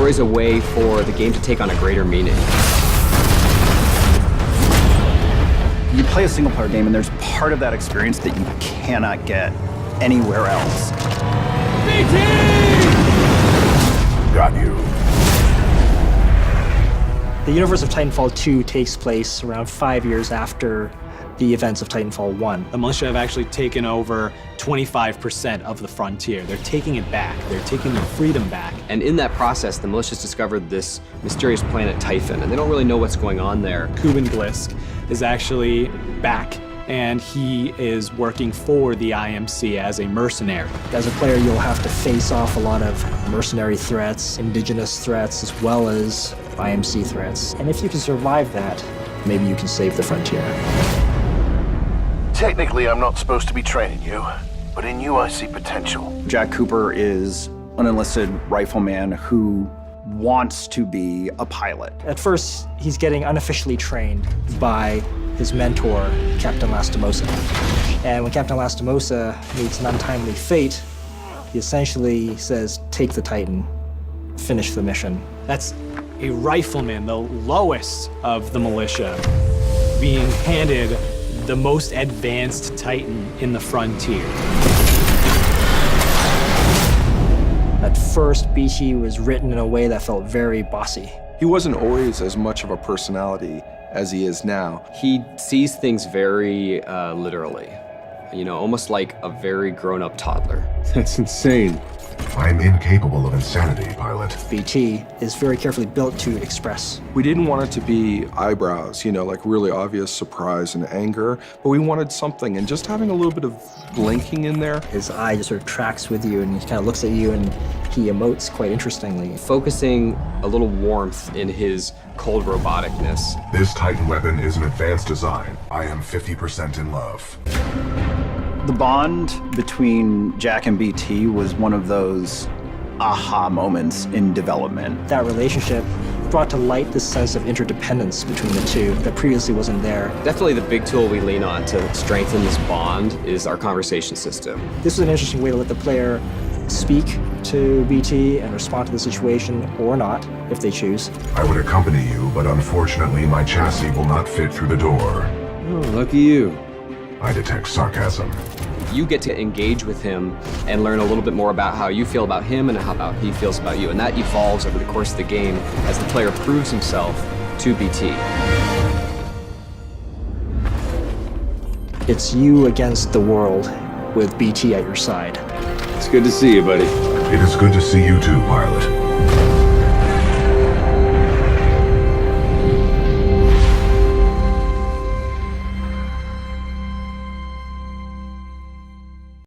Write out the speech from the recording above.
story's a way for the game to take on a greater meaning. You play a single-player game, and there's part of that experience that you cannot get anywhere else. BT! Got you. The universe of Titanfall 2 takes place around 5 years after the events of Titanfall 1. The militia have actually taken over 25% of the frontier. They're taking it back. They're taking their freedom back. And in that process, the militias discovered this mysterious planet Typhon, and they don't really know what's going on there. Kuben Glisk is actually back, and he is working for the IMC as a mercenary. As a player, you'll have to face off a lot of mercenary threats, indigenous threats, as well as IMC threats. And if you can survive that, maybe you can save the frontier. Technically, I'm not supposed to be training you, but in you I see potential. Jack Cooper is an enlisted rifleman who wants to be a pilot. At first, he's getting unofficially trained by his mentor, Captain Lastimosa. And when Captain Lastimosa meets an untimely fate, he essentially says, take the Titan, finish the mission. That's a rifleman, the lowest of the militia, being handed the most advanced Titan in the frontier. At first, BT was written in a way that felt very bossy. He wasn't always as much of a personality as he is now. He sees things very literally, you know, almost like a very grown-up toddler. That's insane. I'm incapable of insanity, pilot. BT is very carefully built to express. We didn't want it to be eyebrows, you know, like really obvious surprise and anger, but we wanted something, and just having a little bit of blinking in there. His eye just sort of tracks with you, and he kind of looks at you, and he emotes quite interestingly. Focusing a little warmth in his cold roboticness. This Titan weapon is an advanced design. I am 50% in love. The bond between Jack and BT was one of those aha moments in development. That relationship brought to light this sense of interdependence between the two that previously wasn't there. Definitely the big tool we lean on to strengthen this bond is our conversation system. This is an interesting way to let the player speak to BT and respond to the situation, or not, if they choose. I would accompany you, but unfortunately my chassis will not fit through the door. Oh, lucky you. I detect sarcasm. You get to engage with him and learn a little bit more about how you feel about him and how about he feels about you. And that evolves over the course of the game as the player proves himself to BT. It's you against the world with BT at your side. It's good to see you, buddy. It is good to see you too, pilot.